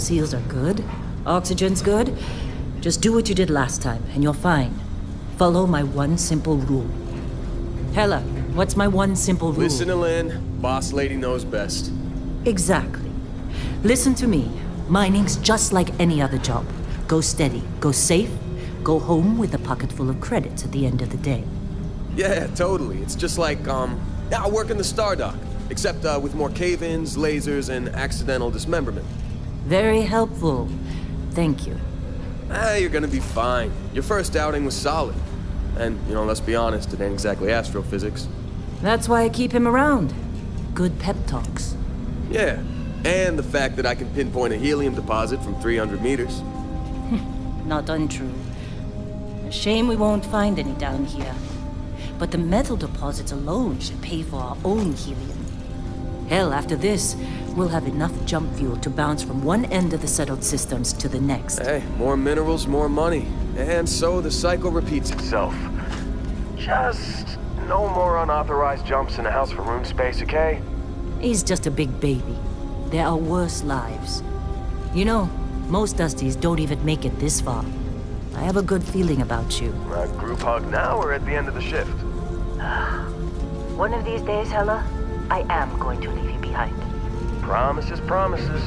Seals are good. Oxygen's good. Just do what you did last time, and you're fine. Follow my one simple rule. Hella, what's my one simple rule? Listen to Lynn. Boss lady knows best. Exactly. Listen to me. Mining's just like any other job. Go steady, go safe, go home with a pocket full of credits at the end of the day. Yeah, totally. It's just like, I work in the Star Dock. Except with more cave-ins, lasers, and accidental dismemberment. Very helpful. Thank you. You're gonna be fine. Your first outing was solid. And, let's be honest, it ain't exactly astrophysics. That's why I keep him around. Good pep talks. Yeah, and the fact that I can pinpoint a helium deposit from 300 meters. Not untrue. A shame we won't find any down here. But the metal deposits alone should pay for our own helium. Hell, after this, we'll have enough jump fuel to bounce from one end of the settled systems to the next. Hey, more minerals, more money. And so the cycle repeats itself. Just no more unauthorized jumps in the house for room space, okay? He's just a big baby. There are worse lives. Most Dusties don't even make it this far. I have a good feeling about you. A group hug now or at the end of the shift? One of these days, Hella, I am going to leave you behind. Promises, promises.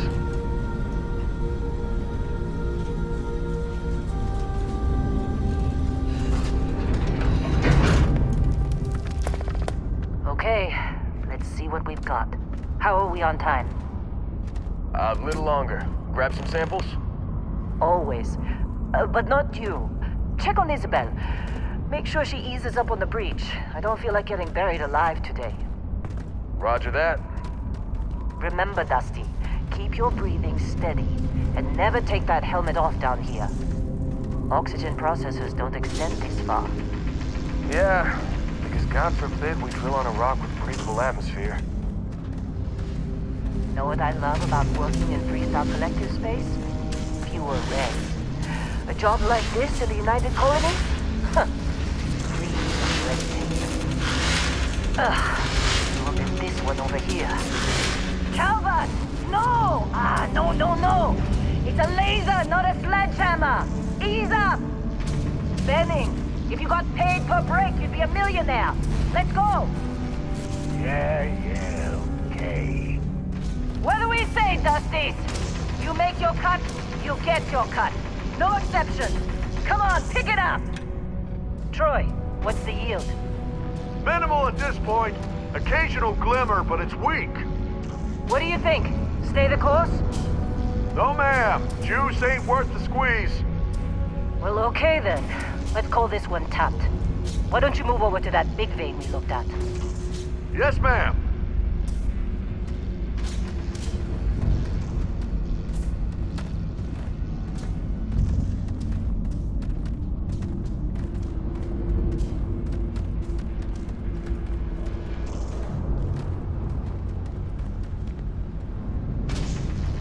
Okay, let's see what we've got. How are we on time? A little longer. Grab some samples? Always. But not you. Check on Isabel. Make sure she eases up on the breach. I don't feel like getting buried alive today. Roger that. Remember, Dusty, keep your breathing steady and never take that helmet off down here. Oxygen processors don't extend this far. Yeah, because God forbid we drill on a rock with breathable atmosphere. Know what I love about working in Freestyle Collective space? Fewer regs. A job like this in the United Colonies? Huh. Free red tape. Look at this one over here. Calvert! No! No! It's a laser, not a sledgehammer! Ease up! Benning, if you got paid per break, you'd be a millionaire. Let's go! Yeah, okay. What do we say, Dusties? You make your cut, you get your cut. No exceptions. Come on, pick it up! Troy, what's the yield? Minimal at this point. Occasional glimmer, but it's weak. What do you think? Stay the course? No, ma'am. Juice ain't worth the squeeze. Well, okay then. Let's call this one tapped. Why don't you move over to that big vein we looked at? Yes, ma'am.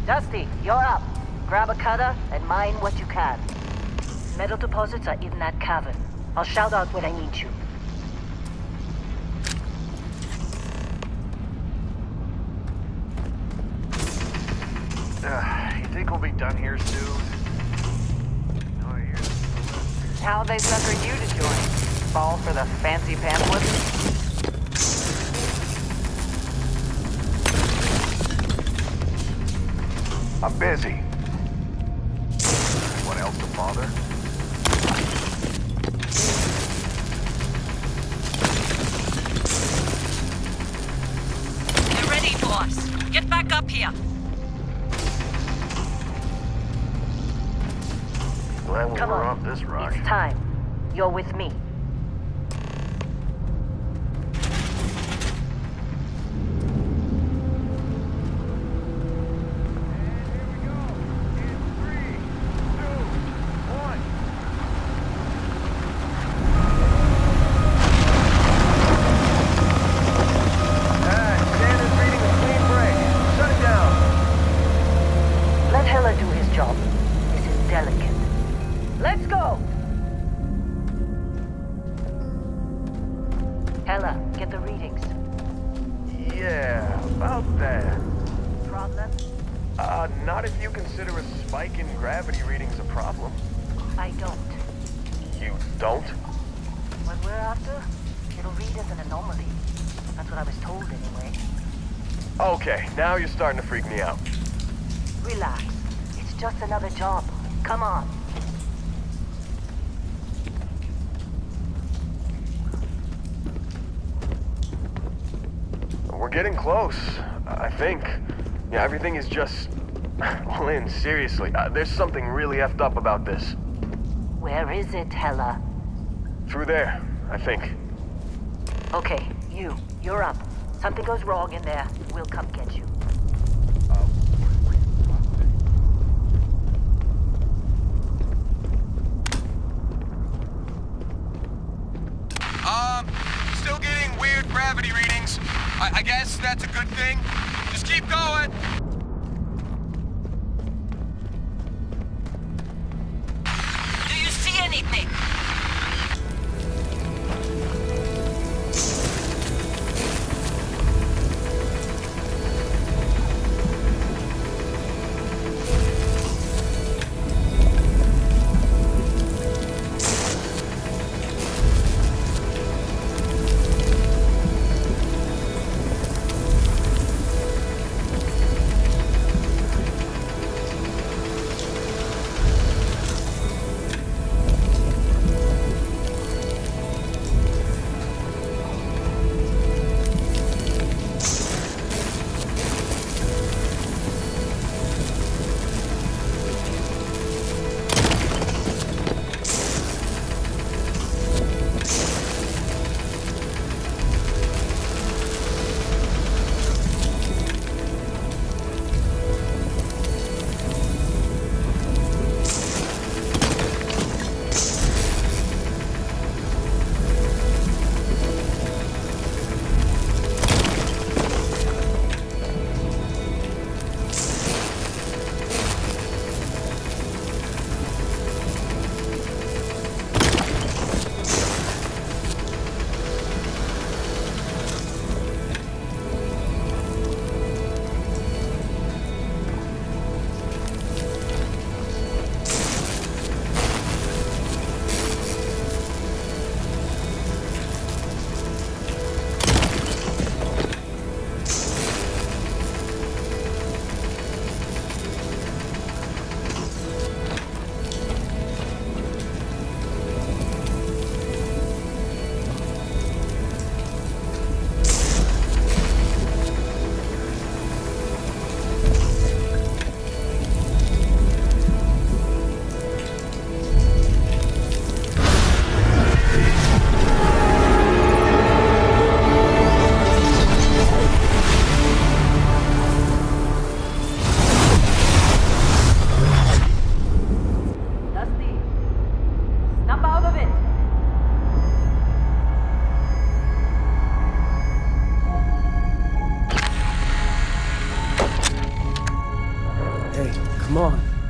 Dusty, you're up. Grab a cutter and mine what you can. Metal deposits are in that cavern. I'll shout out when I need you. You think we'll be done here soon? How they suckered you to join? Fall for the fancy pamphlets? I'm busy. What else to bother? They're ready, boss. Get back up here. Glad we Come were on. off this rock. It's time. You're with me. Let Hella do his job. This is delicate. Let's go! Not if you consider a spike in gravity readings a problem. I don't. You don't? What we're after, it'll read as an anomaly. That's what I was told anyway. Okay, now you're starting to freak me out. Relax. It's just another job. Come on. We're getting close, I think. Yeah, everything is just... Well, Lynn, seriously, there's something really effed up about this. Where is it, Hella? Through there, I think. Okay, you're up. Something goes wrong in there, we'll come get you. Still getting weird gravity readings. I guess that's a good thing. Just keep going. Do you see anything?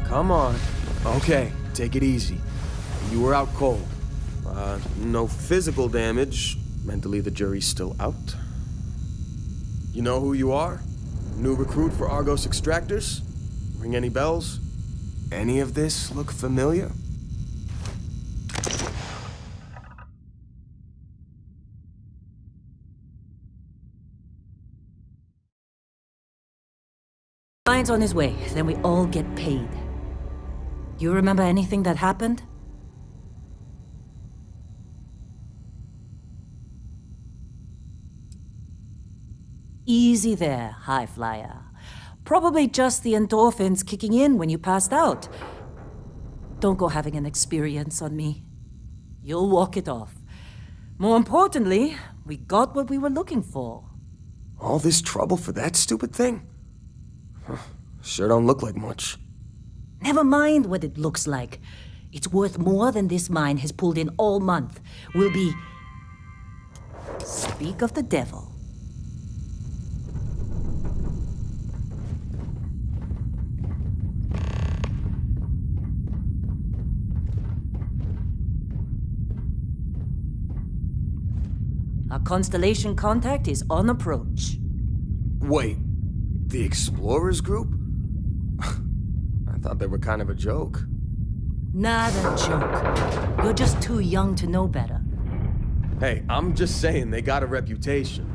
Come on. Okay, take it easy. You were out cold. No physical damage. Mentally, the jury's still out. You know who you are? New recruit for Argos Extractors? Ring any bells? Any of this look familiar? Client's on his way, then we all get paid. You remember anything that happened? Easy there, high flyer. Probably just the endorphins kicking in when you passed out. Don't go having an experience on me. You'll walk it off. More importantly, we got what we were looking for. All this trouble for that stupid thing? Sure don't look like much. Never mind what it looks like. It's worth more than this mine has pulled in all month. We'll be... Speak of the devil. Our constellation contact is on approach. Wait, the Explorers group? I thought they were kind of a joke. Not a joke. You're just too young to know better. Hey, I'm just saying they got a reputation.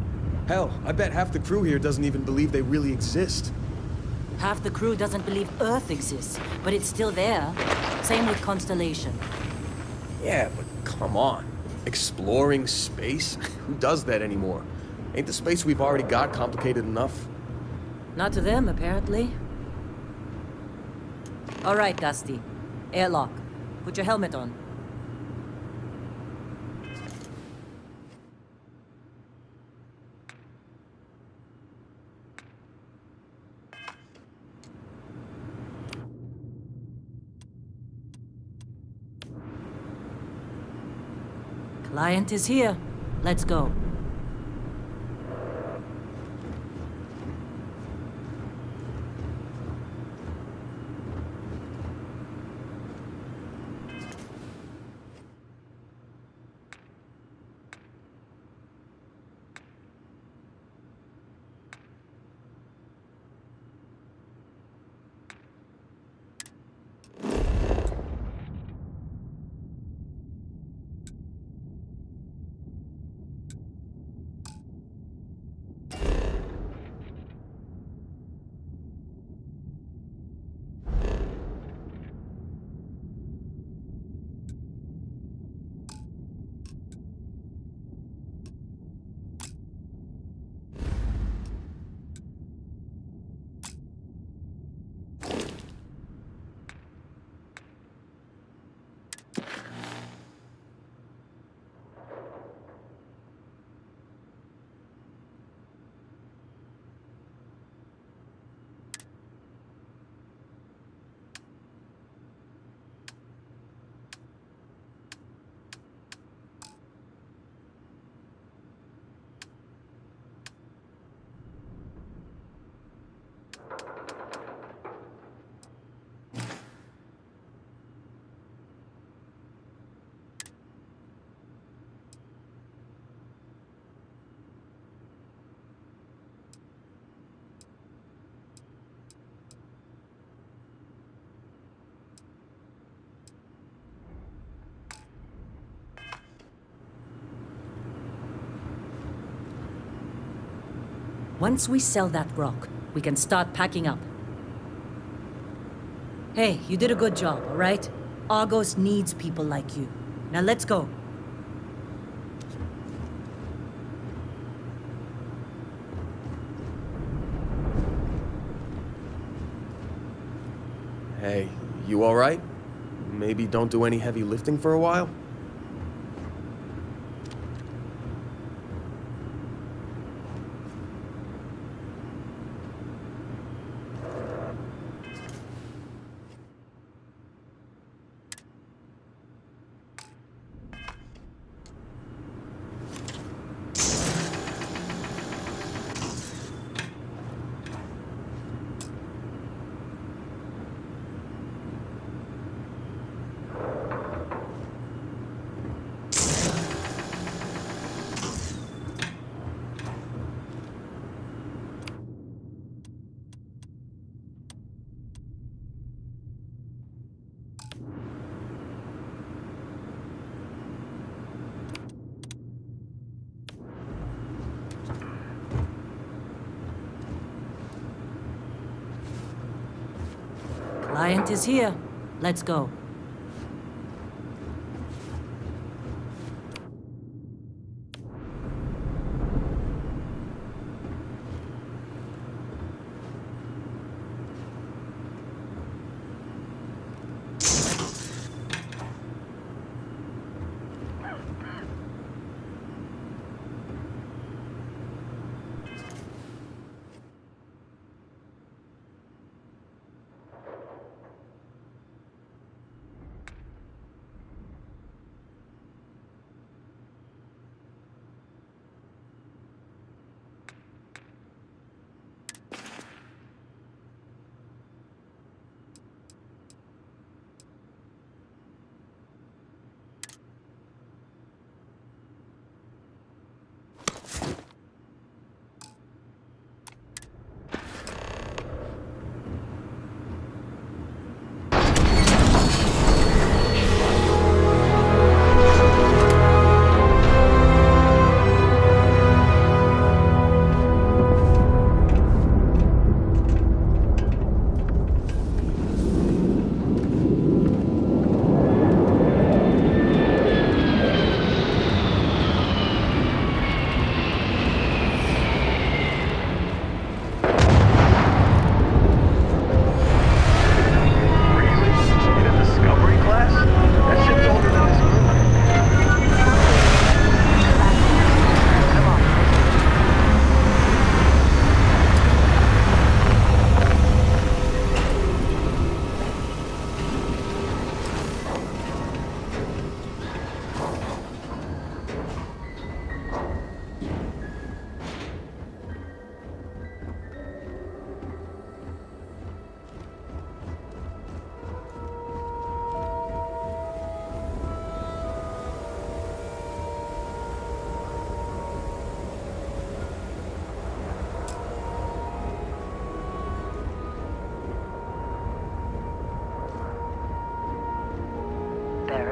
Hell, I bet half the crew here doesn't even believe they really exist. Half the crew doesn't believe Earth exists, but it's still there. Same with Constellation. Yeah, but come on. Exploring space? Who does that anymore? Ain't the space we've already got complicated enough? Not to them, apparently. All right, Dusty. Airlock. Put your helmet on. Client is here. Let's go. Once we sell that rock, we can start packing up. Hey, you did a good job, all right? Argos needs people like you. Now let's go. Hey, you alright? Maybe don't do any heavy lifting for a while? Client is here. Let's go.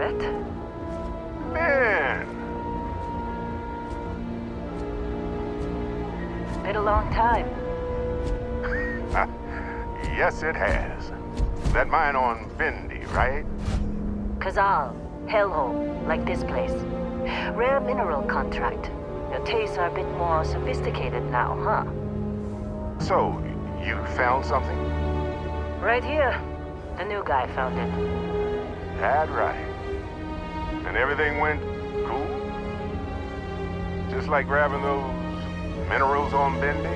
Barrett. Man! Been a long time. Yes, it has. That mine on Bendy, right? Kazal, hellhole, like this place. Rare mineral contract. Your tastes are a bit more sophisticated now, huh? So, you found something? Right here. The new guy found it. That's right. And everything went cool? Just like grabbing those minerals on Bendy?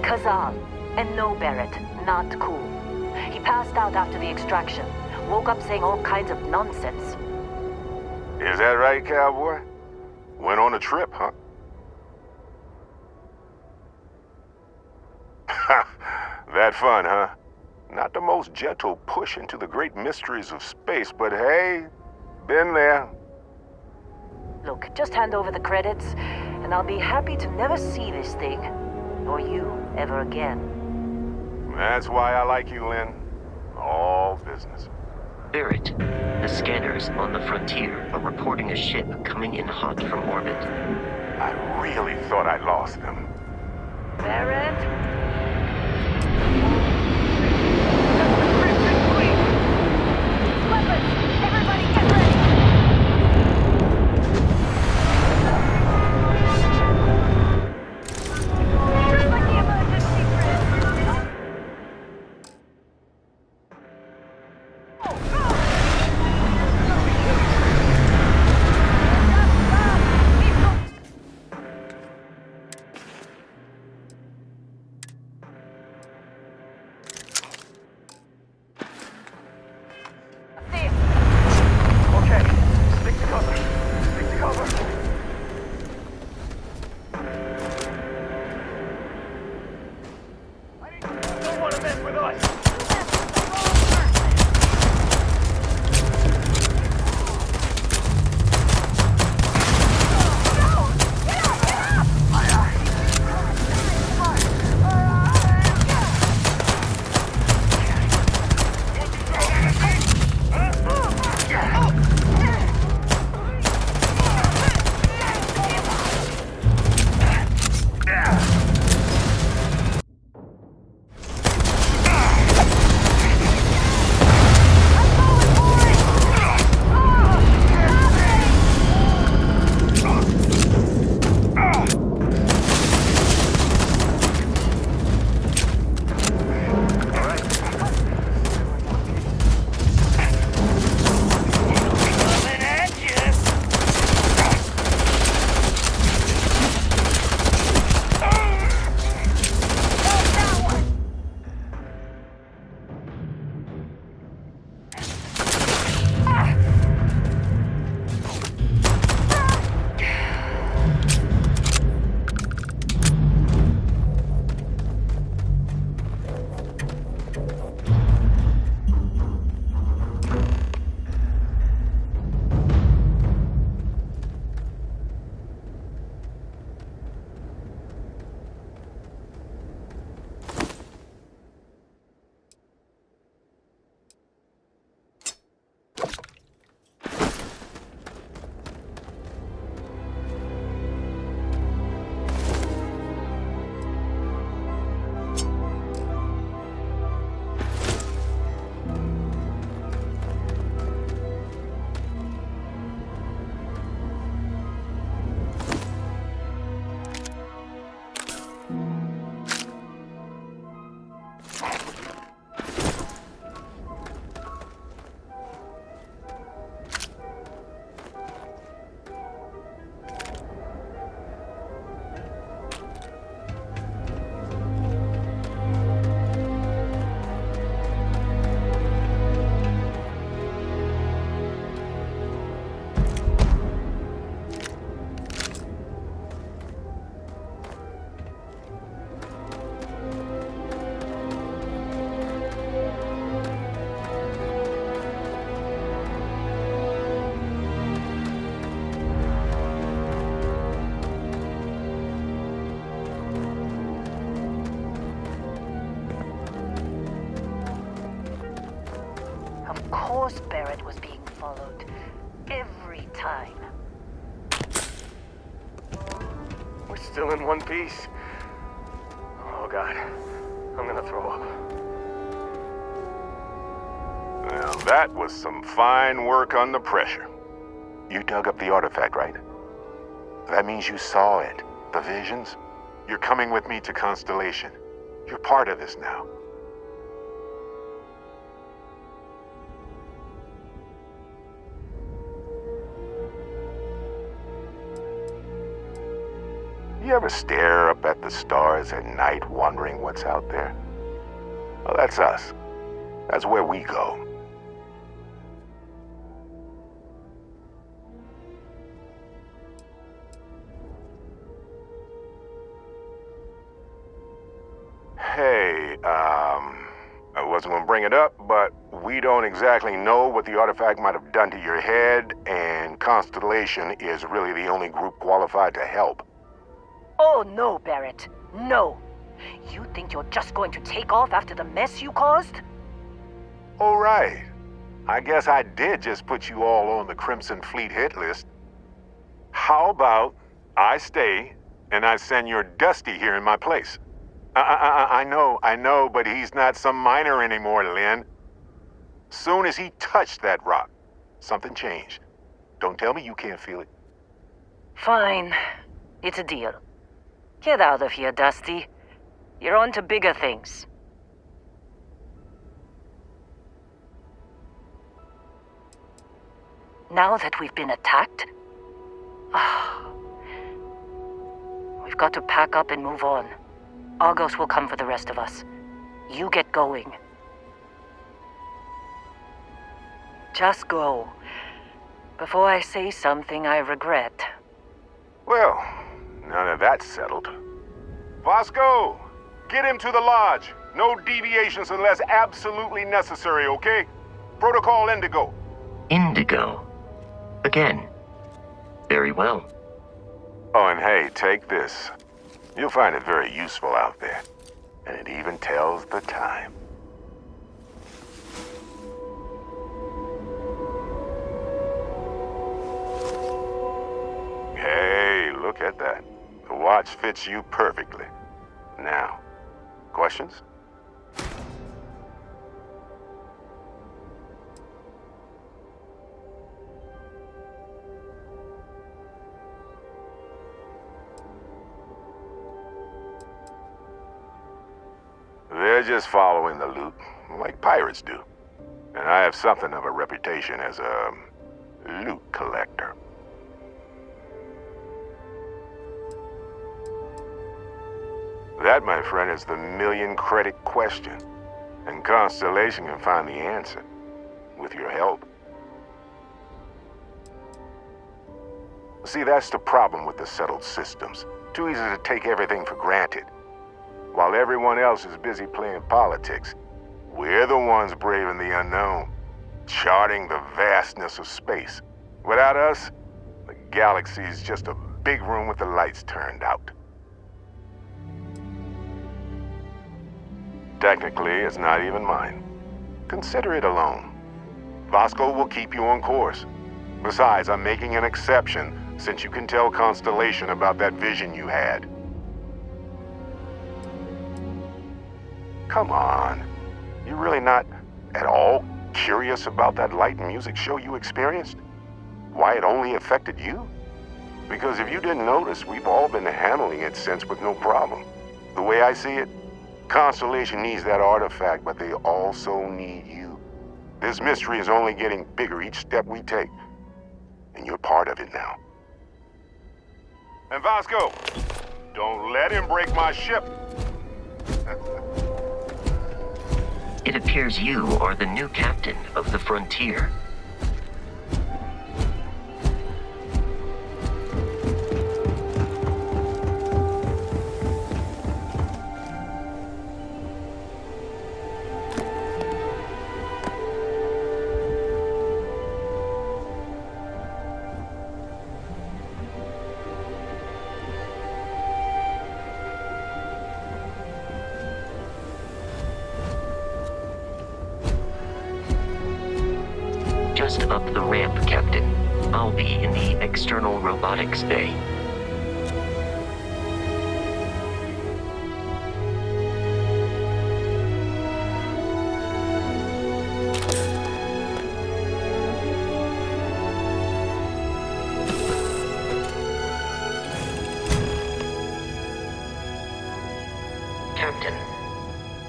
Kazal, and no Barrett, not cool. He passed out after the extraction. Woke up saying all kinds of nonsense. Is that right, cowboy? Went on a trip, huh? That fun, huh? Not the most gentle push into the great mysteries of space, but hey, been there. Look, just hand over the credits, and I'll be happy to never see this thing, or you, ever again. That's why I like you, Lynn. All business. Barrett, the scanners on the frontier are reporting a ship coming in hot from orbit. I really thought I lost them. Barrett? followed. Every time. We're still in one piece. Oh, God. I'm gonna throw up. Well, that was some fine work under pressure. You dug up the artifact, right? That means you saw it. The visions? You're coming with me to Constellation. You're part of this now. You ever stare up at the stars at night wondering what's out there? Well, that's us. That's where we go. Hey, I wasn't gonna bring it up, but we don't exactly know what the artifact might have done to your head, and Constellation is really the only group qualified to help. Oh, no, Barrett. No. You think you're just going to take off after the mess you caused? Oh, right. I guess I did just put you all on the Crimson Fleet hit list. How about I stay and I send your Dusty here in my place? I know, but he's not some miner anymore, Lynn. Soon as he touched that rock, something changed. Don't tell me you can't feel it. Fine. It's a deal. Get out of here, Dusty. You're on to bigger things. Now that we've been attacked, we've got to pack up and move on. Argos will come for the rest of us. You get going. Just go. Before I say something I regret. Well, now that that's settled. Vasco, get him to the lodge. No deviations unless absolutely necessary, okay? Protocol Indigo. Indigo. Again. Very well. Oh, and hey, take this. You'll find it very useful out there. And it even tells the time. Hey, look at that. The watch fits you perfectly. Now, questions? They're just following the loot, like pirates do. And I have something of a reputation as a loot collector. That, my friend, is the million-credit question. And Constellation can find the answer, with your help. See, that's the problem with the settled systems. Too easy to take everything for granted. While everyone else is busy playing politics, we're the ones braving the unknown, charting the vastness of space. Without us, the galaxy's just a big room with the lights turned out. Technically, it's not even mine. Consider it alone. Vasco will keep you on course. Besides, I'm making an exception since you can tell Constellation about that vision you had. Come on. You really not at all curious about that light and music show you experienced? Why it only affected you? Because if you didn't notice, we've all been handling it since with no problem. The way I see it, Constellation needs that artifact, but they also need you. This mystery is only getting bigger each step we take, and you're part of it now. And Vasco, don't let him break my ship. It appears you are the new captain of the Frontier. just up the ramp, Captain. I'll be in the external robotics bay. Captain,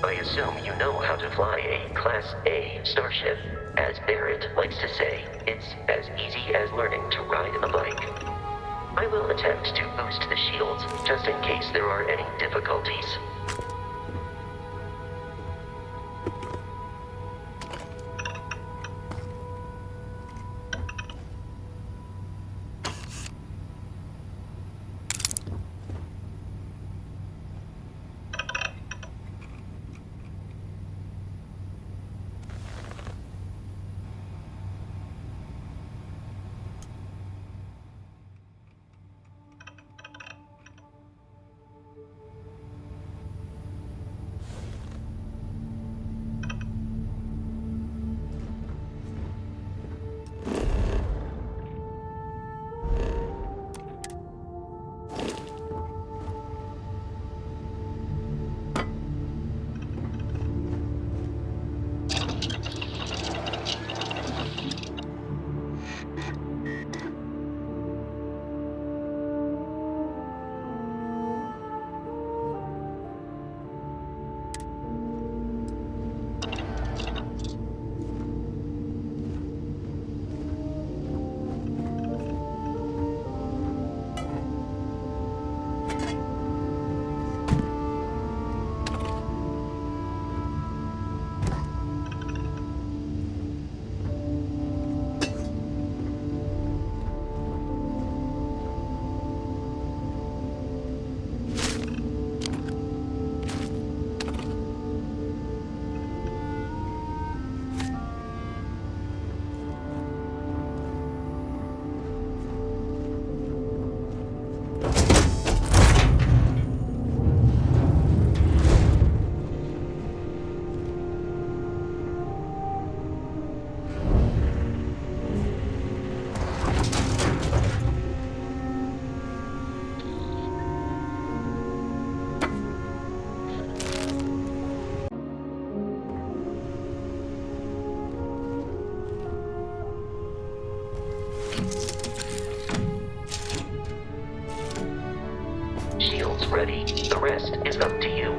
I assume you know how to fly a Class A starship. As Barrett likes to say, it's as easy as learning to ride a bike. I will attempt to boost the shields, just in case there are any difficulties. Shields ready. The rest is up to you.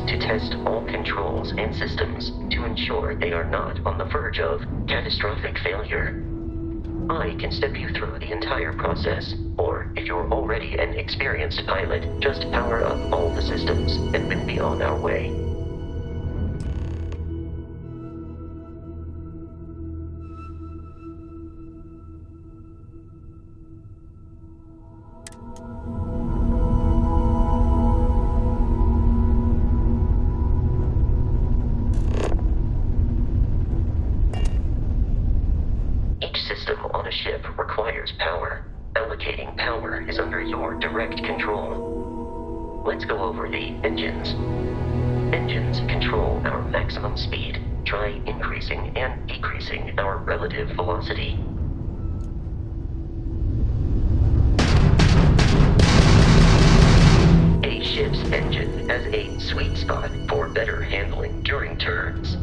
To test all controls and systems to ensure they are not on the verge of catastrophic failure. I can step you through the entire process, or if you're already an experienced pilot, just power up all the systems and we'll be on our way. Ship requires power. Allocating power is under your direct control. Let's go over the engines. Engines control our maximum speed. Try increasing and decreasing our relative velocity. A ship's engine has a sweet spot for better handling during turns.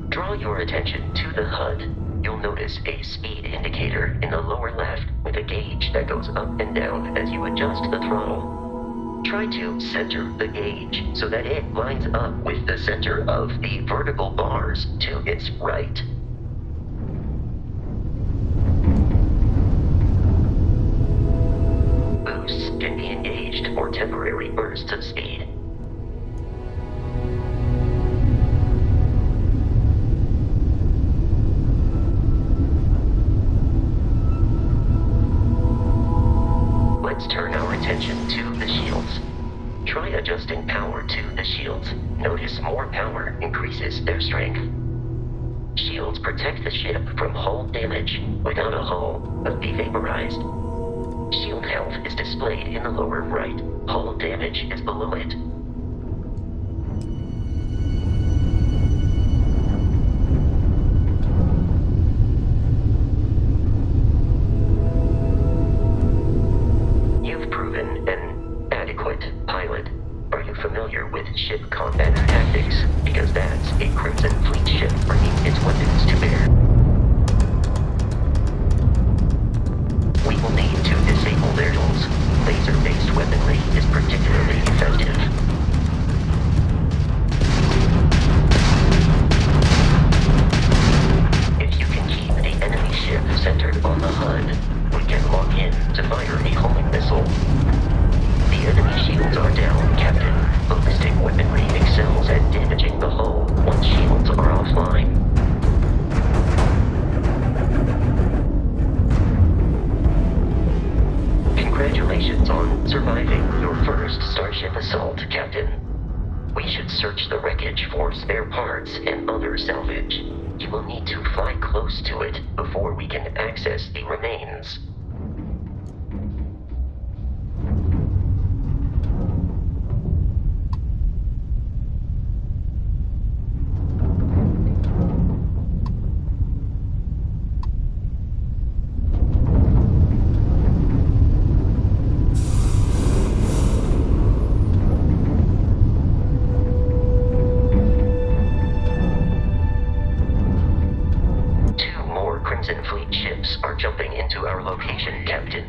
Draw your attention to the HUD. You'll notice a speed indicator in the lower left with a gauge that goes up and down as you adjust the throttle. Try to center the gauge so that it lines up with the center of the vertical bars to its right. Boosts can be engaged for temporary bursts of speed. attention to the shields. Try adjusting power to the shields. Notice more power increases their strength. Shields protect the ship from hull damage. Without a hull, be vaporized. Shield health is displayed in the lower right. Hull damage is below it. You've proven an adequate pilot. Are you familiar with ship combat tactics? Because that's a Crimson Fleet ship bringing its weapons to bear. We will need to disable their tools. Laser-based weaponry is particularly effective. If you can keep the enemy ship centered on the HUD, we can lock in to fire a homing missile. The enemy shields are down, Captain. Ballistic weaponry excels at damaging the hull once shields are offline. Congratulations on surviving your first Starship assault, Captain. We should search the wreckage for spare parts and other salvage. You will need to fly close to it before we can access the remains. Fleet ships are jumping into our location, Captain.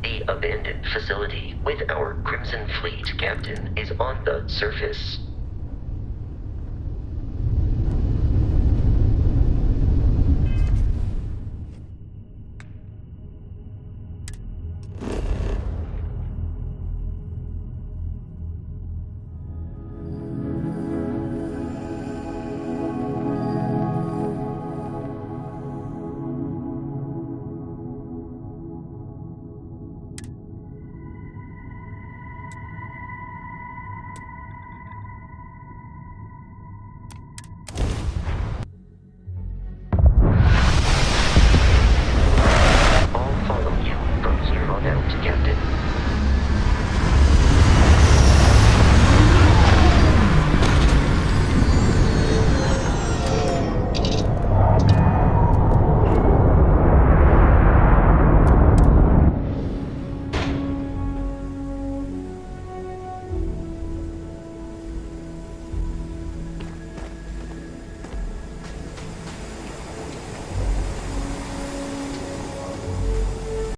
The abandoned facility with our Crimson Fleet captain is on the surface.